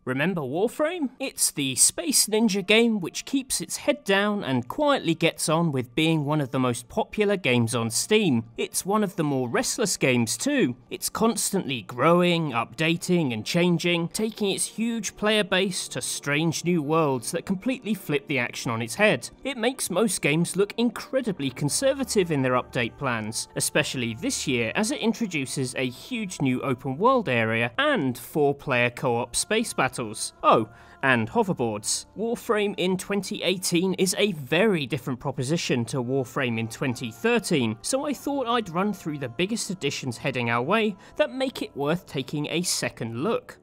Remember Warframe? It's the space ninja game which keeps its head down and quietly gets on with being one of the most popular games on Steam. It's one of the more restless games too. It's constantly growing, updating and changing, taking its huge player base to strange new worlds that completely flip the action on its head. It makes most games look incredibly conservative in their update plans, especially this year as it introduces a huge new open world area and 4-player co-op space battles. Oh, and hoverboards. Warframe in 2018 is a very different proposition to Warframe in 2013, so I thought I'd run through the biggest additions heading our way that make it worth taking a second look.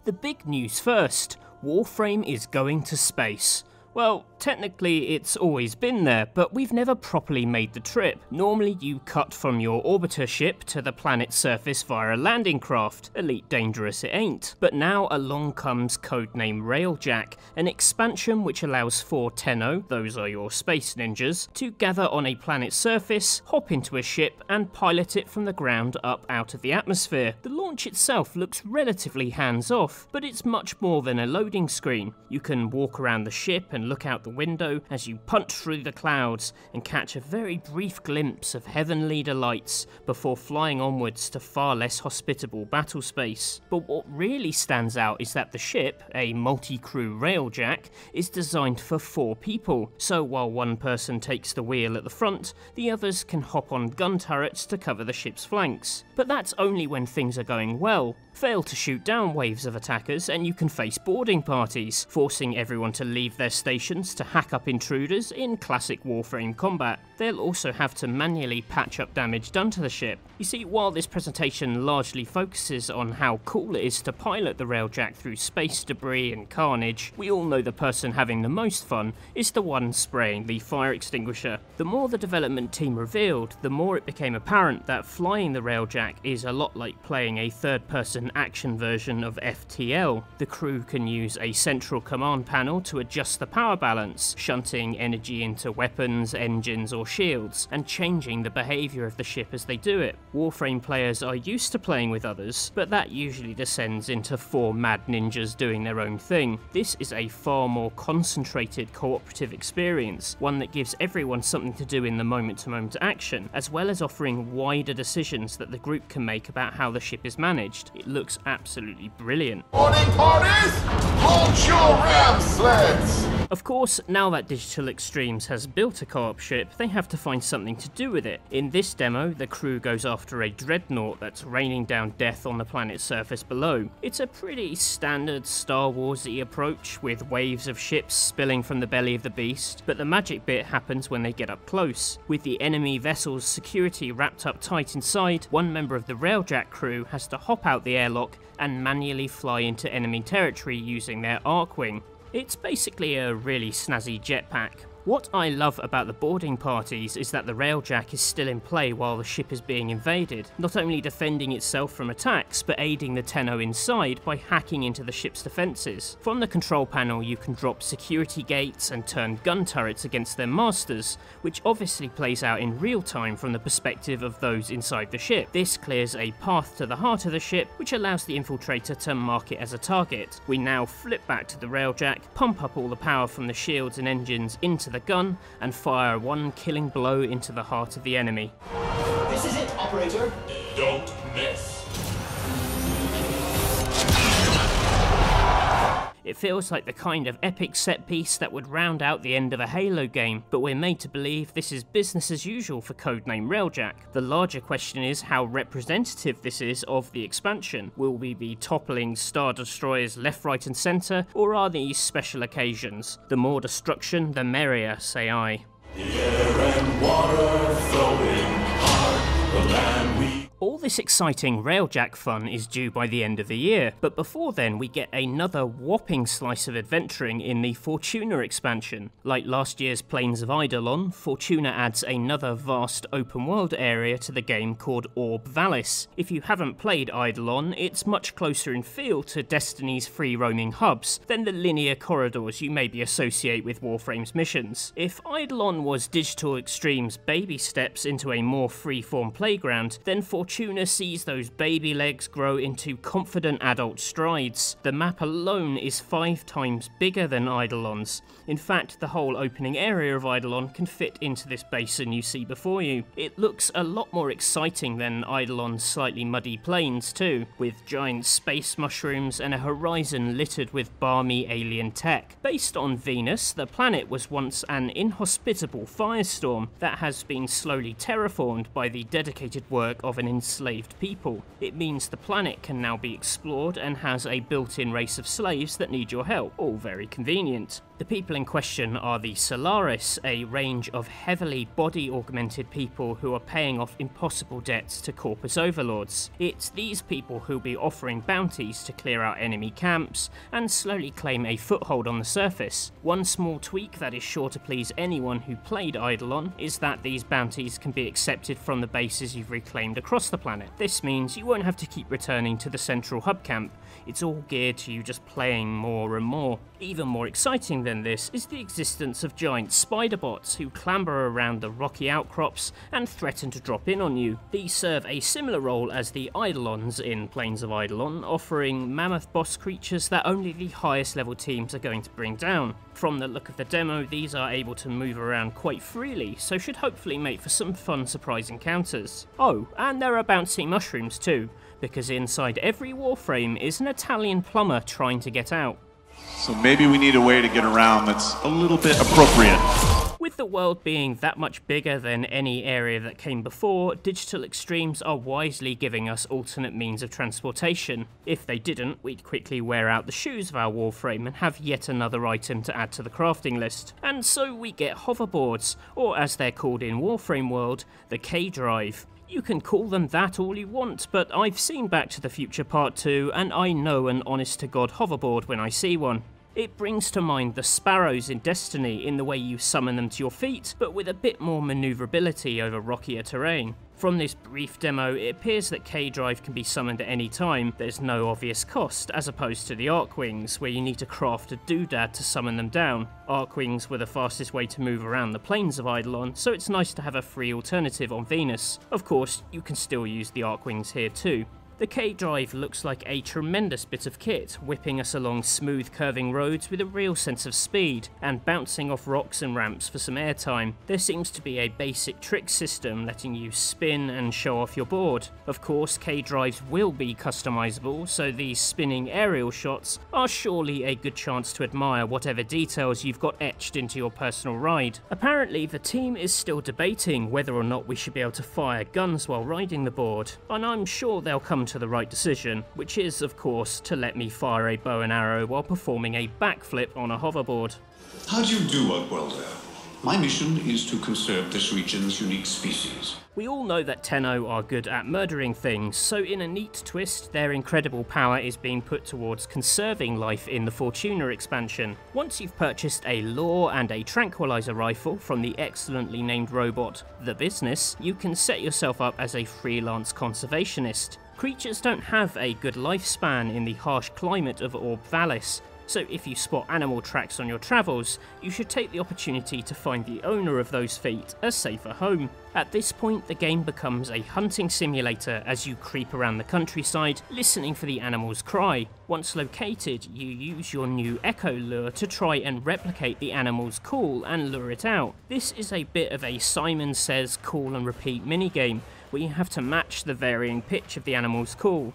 The big news first, Warframe is going to space. Well, technically it's always been there, but we've never properly made the trip. Normally you cut from your orbiter ship to the planet's surface via a landing craft. Elite dangerous it ain't. But now along comes codename Railjack, an expansion which allows 4 Tenno, those are your space ninjas, to gather on a planet's surface, hop into a ship and pilot it from the ground up out of the atmosphere. The launch itself looks relatively hands-off, but it's much more than a loading screen. You can walk around the ship and look out the window as you punch through the clouds and catch a very brief glimpse of heavenly delights before flying onwards to far less hospitable battle space. But what really stands out is that the ship, a multi-crew Railjack, is designed for 4 people, so while one person takes the wheel at the front, the others can hop on gun turrets to cover the ship's flanks. But that's only when things are going well. Fail to shoot down waves of attackers and you can face boarding parties, forcing everyone to leave their stations to hack up intruders in classic Warframe combat. They'll also have to manually patch up damage done to the ship. You see, while this presentation largely focuses on how cool it is to pilot the Railjack through space debris and carnage, we all know the person having the most fun is the one spraying the fire extinguisher. The more the development team revealed, the more it became apparent that flying the Railjack is a lot like playing a third-person action version of FTL. The crew can use a central command panel to adjust the power balance, shunting energy into weapons, engines or shields, and changing the behaviour of the ship as they do it. Warframe players are used to playing with others, but that usually descends into 4 mad ninjas doing their own thing. This is a far more concentrated cooperative experience, one that gives everyone something to do in the moment-to-moment action, as well as offering wider decisions that the group can make about how the ship is managed. It looks absolutely brilliant. Morning parties! Hold your ram sleds! Of course, now that Digital Extremes has built a co-op ship, they have to find something to do with it. In this demo, the crew goes after a dreadnought that's raining down death on the planet's surface below. It's a pretty standard Star Wars-y approach, with waves of ships spilling from the belly of the beast, but the magic bit happens when they get up close. With the enemy vessel's security wrapped up tight inside, one member of the Railjack crew has to hop out the airlock and manually fly into enemy territory using their Archwing. It's basically a really snazzy jetpack. What I love about the boarding parties is that the Railjack is still in play while the ship is being invaded, not only defending itself from attacks, but aiding the Tenno inside by hacking into the ship's defences. From the control panel you can drop security gates and turn gun turrets against their masters, which obviously plays out in real time from the perspective of those inside the ship. This clears a path to the heart of the ship, which allows the Infiltrator to mark it as a target. We now flip back to the Railjack, pump up all the power from the shields and engines into the gun, and fire one killing blow into the heart of the enemy. This is it, operator. Don't miss. It feels like the kind of epic set piece that would round out the end of a Halo game, but we're made to believe this is business as usual for codename Railjack. The larger question is how representative this is of the expansion. Will we be toppling Star Destroyers left, right and centre, or are these special occasions? The more destruction, the merrier, say I. The air and water flowing hard, the land we... All this exciting Railjack fun is due by the end of the year, but before then we get another whopping slice of adventuring in the Fortuna expansion. Like last year's Plains of Eidolon, Fortuna adds another vast open world area to the game called Orb Vallis. If you haven't played Eidolon, it's much closer in feel to Destiny's free roaming hubs than the linear corridors you maybe associate with Warframe's missions. If Eidolon was Digital Extreme's baby steps into a more free-form playground, then Fortuna Fortuna sees those baby legs grow into confident adult strides. The map alone is 5 times bigger than Eidolon's. In fact, the whole opening area of Eidolon can fit into this basin you see before you. It looks a lot more exciting than Eidolon's slightly muddy plains too, with giant space mushrooms and a horizon littered with balmy alien tech. Based on Venus, the planet was once an inhospitable firestorm that has been slowly terraformed by the dedicated work of an enslaved people. It means the planet can now be explored and has a built-in race of slaves that need your help, all very convenient. The people in question are the Solaris, a range of heavily body-augmented people who are paying off impossible debts to corpus overlords. It's these people who'll be offering bounties to clear out enemy camps and slowly claim a foothold on the surface. One small tweak that is sure to please anyone who played Eidolon is that these bounties can be accepted from the bases you've reclaimed across the planet. This means you won't have to keep returning to the central hub camp. It's all geared to you just playing more and more. Even more exciting than this is the existence of giant spider bots who clamber around the rocky outcrops and threaten to drop in on you. These serve a similar role as the Eidolons in Plains of Eidolon, offering mammoth boss creatures that only the highest level teams are going to bring down. From the look of the demo, these are able to move around quite freely, so should hopefully make for some fun surprise encounters. Oh, and there are bouncy mushrooms too, because inside every Warframe is an Italian plumber trying to get out. So maybe we need a way to get around that's a little bit appropriate. With the world being that much bigger than any area that came before, Digital Extremes are wisely giving us alternate means of transportation. If they didn't, we'd quickly wear out the shoes of our Warframe and have yet another item to add to the crafting list. And so we get Hoverboards, or as they're called in Warframe world, the K-Drive. You can call them that all you want, but I've seen Back to the Future Part 2 and I know an honest-to-God hoverboard when I see one. It brings to mind the sparrows in Destiny in the way you summon them to your feet, but with a bit more manoeuvrability over rockier terrain. From this brief demo, it appears that K-Drive can be summoned at any time. There's no obvious cost, as opposed to the Arcwings, where you need to craft a doodad to summon them down. Arcwings were the fastest way to move around the Plains of Eidolon, so it's nice to have a free alternative on Venus. Of course, you can still use the Arcwings here too. The K-Drive looks like a tremendous bit of kit, whipping us along smooth curving roads with a real sense of speed, and bouncing off rocks and ramps for some airtime. There seems to be a basic trick system letting you spin and show off your board. Of course, K-Drives will be customizable, so these spinning aerial shots are surely a good chance to admire whatever details you've got etched into your personal ride. Apparently, the team is still debating whether or not we should be able to fire guns while riding the board, and I'm sure they'll come to the right decision, which is, of course, to let me fire a bow and arrow while performing a backflip on a hoverboard. How do you do, Worldwelder? My mission is to conserve this region's unique species. We all know that Tenno are good at murdering things, so in a neat twist, their incredible power is being put towards conserving life in the Fortuna expansion. Once you've purchased a lore and a tranquilizer rifle from the excellently named robot The Business, you can set yourself up as a freelance conservationist. Creatures don't have a good lifespan in the harsh climate of Orb Vallis, so if you spot animal tracks on your travels, you should take the opportunity to find the owner of those feet a safer home. At this point, the game becomes a hunting simulator as you creep around the countryside, listening for the animal's cry. Once located, you use your new echo lure to try and replicate the animal's call and lure it out. This is a bit of a Simon Says call and repeat minigame, where you have to match the varying pitch of the animal's call.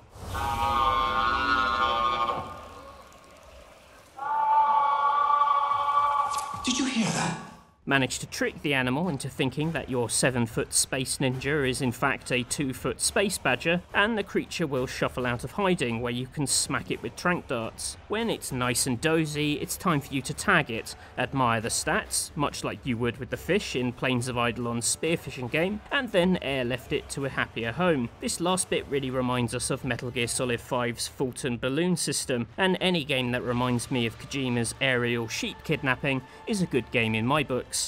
Did you hear that? Manage to trick the animal into thinking that your 7-foot space ninja is in fact a 2-foot space badger, and the creature will shuffle out of hiding where you can smack it with tranq darts. When it's nice and dozy, it's time for you to tag it, admire the stats, much like you would with the fish in Plains of Eidolon's spearfishing game, and then airlift it to a happier home. This last bit really reminds us of Metal Gear Solid 5's Fulton balloon system, and any game that reminds me of Kojima's aerial sheep kidnapping is a good game in my books.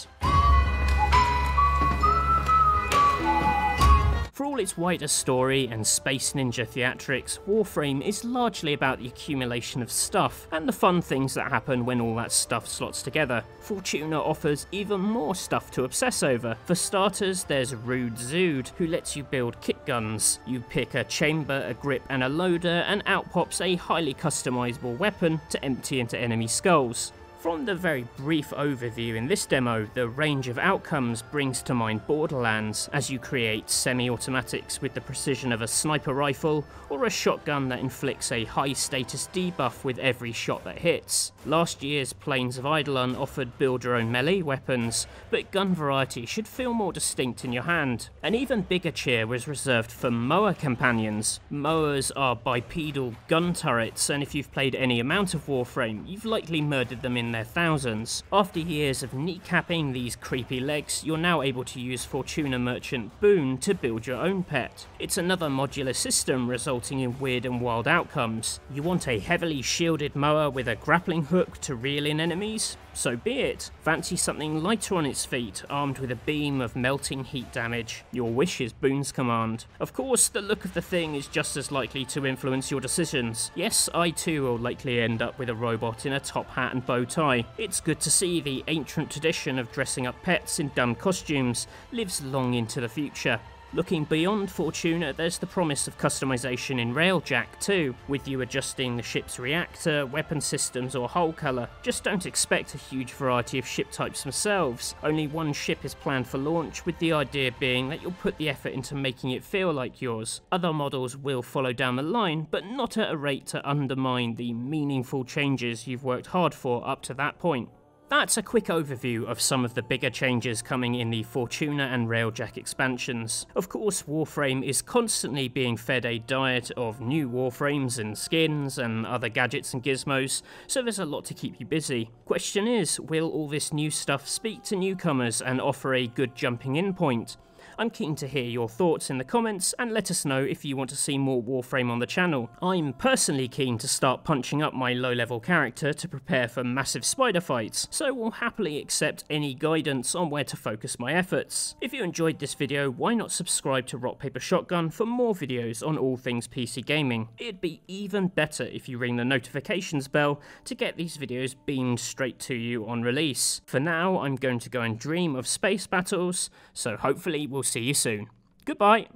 For all its wider story and Space Ninja theatrics, Warframe is largely about the accumulation of stuff and the fun things that happen when all that stuff slots together. Fortuna offers even more stuff to obsess over. For starters, there's Rude Zood, who lets you build kit guns. You pick a chamber, a grip and a loader, and out pops a highly customizable weapon to empty into enemy skulls. From the very brief overview in this demo, the range of outcomes brings to mind Borderlands, as you create semi-automatics with the precision of a sniper rifle, or a shotgun that inflicts a high-status debuff with every shot that hits. Last year's Plains of Eidolon offered build-your-own melee weapons, but gun variety should feel more distinct in your hand. An even bigger cheer was reserved for Moa companions. Moas are bipedal gun turrets, and if you've played any amount of Warframe, you've likely murdered them in their thousands. After years of kneecapping these creepy legs, you're now able to use Fortuna Merchant Boon to build your own pet. It's another modular system resulting in weird and wild outcomes. You want a heavily shielded Moa with a grappling hook to reel in enemies? So be it. Fancy something lighter on its feet, armed with a beam of melting heat damage. Your wish is Boon's command. Of course, the look of the thing is just as likely to influence your decisions. Yes, I too will likely end up with a robot in a top hat and bow tie. It's good to see the ancient tradition of dressing up pets in dumb costumes lives long into the future. Looking beyond Fortuna, there's the promise of customization in Railjack too, with you adjusting the ship's reactor, weapon systems or hull colour. Just don't expect a huge variety of ship types themselves. Only one ship is planned for launch, with the idea being that you'll put the effort into making it feel like yours. Other models will follow down the line, but not at a rate to undermine the meaningful changes you've worked hard for up to that point. That's a quick overview of some of the bigger changes coming in the Fortuna and Railjack expansions. Of course, Warframe is constantly being fed a diet of new Warframes and skins and other gadgets and gizmos, so there's a lot to keep you busy. Question is, will all this new stuff speak to newcomers and offer a good jumping in point? I'm keen to hear your thoughts in the comments, and let us know if you want to see more Warframe on the channel. I'm personally keen to start punching up my low-level character to prepare for massive spider fights, so will happily accept any guidance on where to focus my efforts. If you enjoyed this video, why not subscribe to Rock Paper Shotgun for more videos on all things PC gaming? It'd be even better if you ring the notifications bell to get these videos beamed straight to you on release. For now, I'm going to go and dream of space battles, so hopefully we'll see you soon. Goodbye!